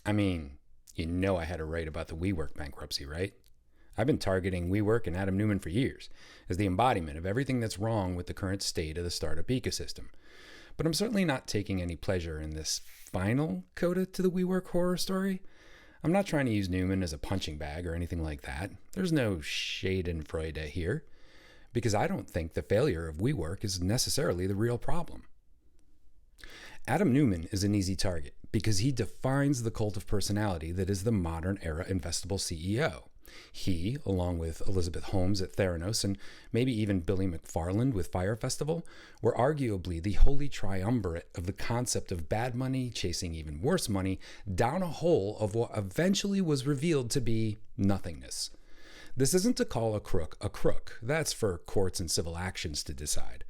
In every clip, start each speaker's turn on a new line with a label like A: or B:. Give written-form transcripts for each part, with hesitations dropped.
A: I mean, you know I had to write about the WeWork bankruptcy, right? I've been targeting WeWork and Adam Newman for years as the embodiment of everything that's wrong with the current state of the startup ecosystem. But I'm certainly not taking any pleasure in this final coda to the WeWork horror story. I'm not trying to use Newman as a punching bag or anything like that. There's no Schadenfreude here, because I don't think the failure of WeWork is necessarily the real problem. Adam Newman is an easy target because he defines the cult of personality that is the modern era investable CEO. He, along with Elizabeth Holmes at Theranos and maybe even Billy McFarland with Fire Festival, were arguably the holy triumvirate of the concept of bad money chasing even worse money down a hole of what eventually was revealed to be nothingness. This isn't to call a crook. That's for courts and civil actions to decide.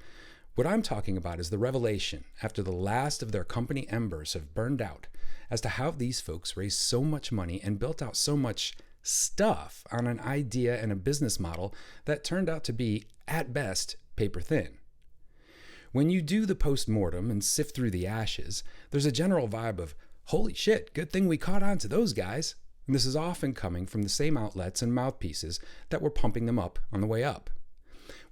A: What I'm talking about is the revelation, after the last of their company embers have burned out, as to how these folks raised so much money and built out so much stuff on an idea and a business model that turned out to be, at best, paper thin. When you do the post-mortem and sift through the ashes, there's a general vibe of, holy shit, good thing we caught on to those guys. And this is often coming from the same outlets and mouthpieces that were pumping them up on the way up.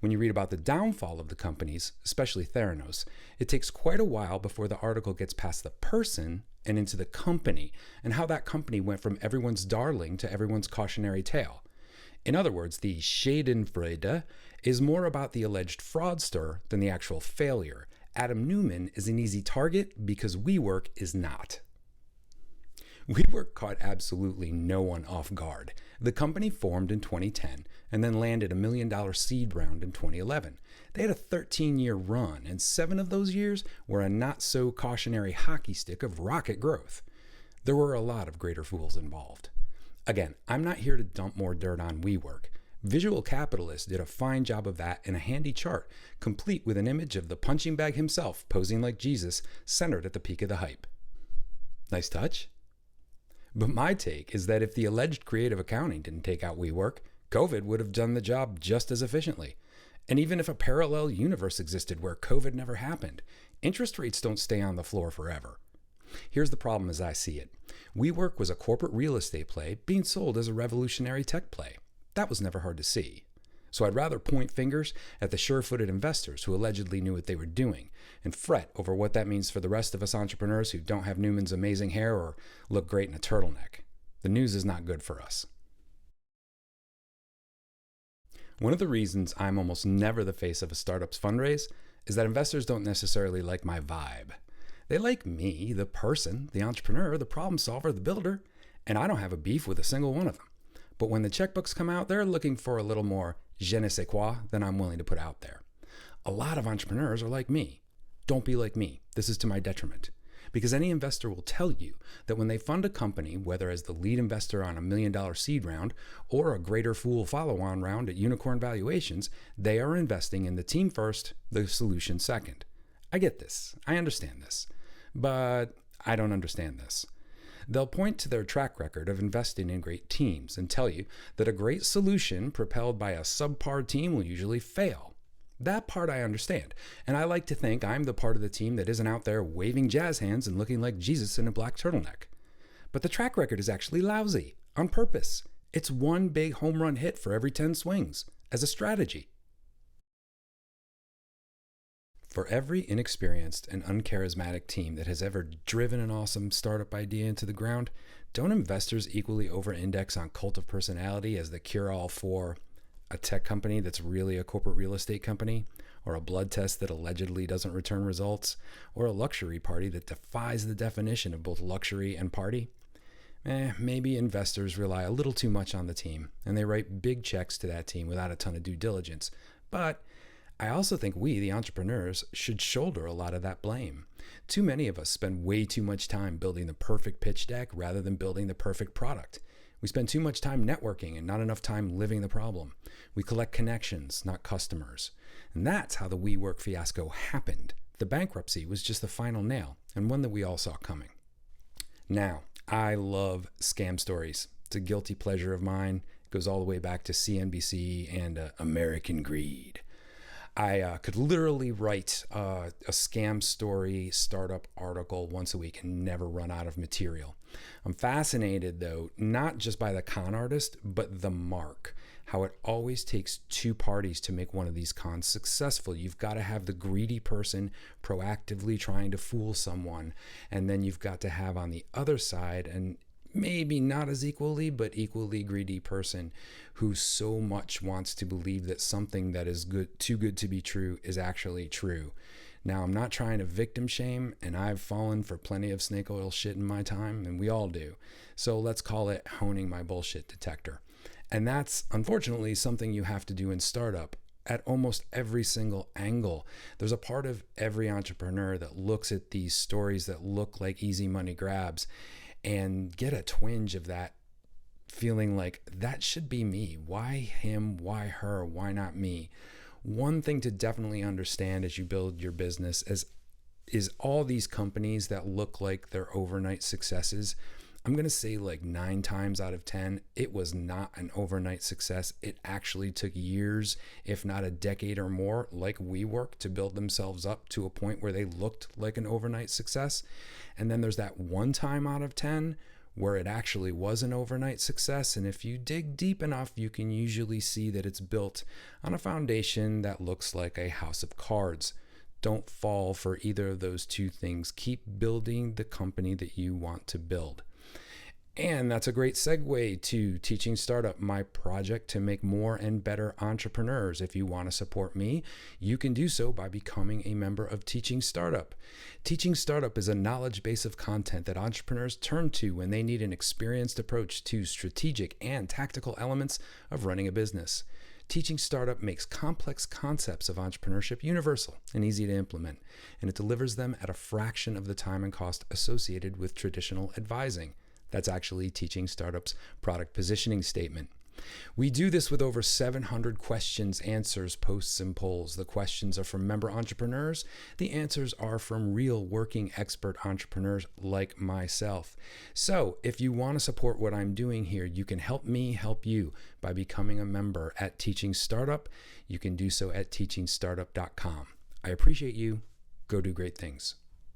A: When you read about the downfall of the companies, especially Theranos, it takes quite a while before the article gets past the person and into the company, and how that company went from everyone's darling to everyone's cautionary tale. In other words, the Schadenfreude is more about the alleged fraudster than the actual failure. Adam Newman is an easy target because WeWork is not. WeWork caught absolutely no one off guard. The company formed in 2010 and then landed $1 million seed round in 2011. They had a 13-year run, and 7 of those years were a not-so-cautionary hockey stick of rocket growth. There were a lot of greater fools involved. Again, I'm not here to dump more dirt on WeWork. Visual Capitalist did a fine job of that in a handy chart, complete with an image of the punching bag himself posing like Jesus, centered at the peak of the hype. Nice touch? But my take is that if the alleged creative accounting didn't take out WeWork, COVID would have done the job just as efficiently. And even if a parallel universe existed where COVID never happened, interest rates don't stay on the floor forever. Here's the problem as I see it. WeWork was a corporate real estate play being sold as a revolutionary tech play. That was never hard to see. So I'd rather point fingers at the sure-footed investors who allegedly knew what they were doing and fret over what that means for the rest of us entrepreneurs who don't have Newman's amazing hair or look great in a turtleneck. The news is not good for us. One of the reasons I'm almost never the face of a startup's fundraise is that investors don't necessarily like my vibe. They like me, the person, the entrepreneur, the problem solver, the builder, and I don't have a beef with a single one of them. But when the checkbooks come out, they're looking for a little more je ne sais quoi than I'm willing to put out there. A lot of entrepreneurs are like me. Don't be like me. This is to my detriment. Because any investor will tell you that when they fund a company, whether as the lead investor on $1 million seed round or a greater fool follow-on round at unicorn valuations, they are investing in the team first, the solution second. I get this. I understand this. But I don't understand this. They'll point to their track record of investing in great teams and tell you that a great solution propelled by a subpar team will usually fail. That part I understand, and I like to think I'm the part of the team that isn't out there waving jazz hands and looking like Jesus in a black turtleneck. But the track record is actually lousy, on purpose. It's one big home run hit for every 10 swings, as a strategy. For every inexperienced and uncharismatic team that has ever driven an awesome startup idea into the ground, don't investors equally over-index on cult of personality as the cure-all for a tech company that's really a corporate real estate company, or a blood test that allegedly doesn't return results, or a luxury party that defies the definition of both luxury and party? Maybe investors rely a little too much on the team, and they write big checks to that team without a ton of due diligence. But I also think we, the entrepreneurs, should shoulder a lot of that blame. Too many of us spend way too much time building the perfect pitch deck rather than building the perfect product. We spend too much time networking and not enough time living the problem. We collect connections, not customers. And that's how the WeWork fiasco happened. The bankruptcy was just the final nail, and one that we all saw coming. Now, I love scam stories. It's a guilty pleasure of mine. It goes all the way back to CNBC and American Greed. I could literally write a scam story startup article once a week and never run out of material. I'm fascinated, though, not just by the con artist, but the mark. How it always takes two parties to make one of these cons successful. You've got to have the greedy person proactively trying to fool someone, and then you've got to have on the other side, and maybe not as equally, but equally greedy person who so much wants to believe that something that is good, too good to be true, is actually true. Now, I'm not trying to victim shame, and I've fallen for plenty of snake oil shit in my time, and we all do. So let's call it honing my bullshit detector. And that's unfortunately something you have to do in startup at almost every single angle. There's a part of every entrepreneur that looks at these stories that look like easy money grabs and get a twinge of that, feeling like that should be me. Why him? Why her? Why not me? One thing to definitely understand as you build your business is all these companies that look like they're overnight successes. I'm going to say like 9 times out of 10, it was not an overnight success. It actually took years, if not a decade or more, like WeWork, to build themselves up to a point where they looked like an overnight success. And then there's that 1 time out of 10 where it actually was an overnight success. And if you dig deep enough, you can usually see that it's built on a foundation that looks like a house of cards. Don't fall for either of those two things. Keep building the company that you want to build. And that's a great segue to Teaching Startup, my project to make more and better entrepreneurs. If you want to support me, you can do so by becoming a member of Teaching Startup. Teaching Startup is a knowledge base of content that entrepreneurs turn to when they need an experienced approach to strategic and tactical elements of running a business. Teaching Startup makes complex concepts of entrepreneurship universal and easy to implement, and it delivers them at a fraction of the time and cost associated with traditional advising. That's actually Teaching Startup's product positioning statement. We do this with over 700 questions, answers, posts, and polls. The questions are from member entrepreneurs. The answers are from real working expert entrepreneurs like myself. So if you want to support what I'm doing here, you can help me help you by becoming a member at Teaching Startup. You can do so at teachingstartup.com. I appreciate you. Go do great things.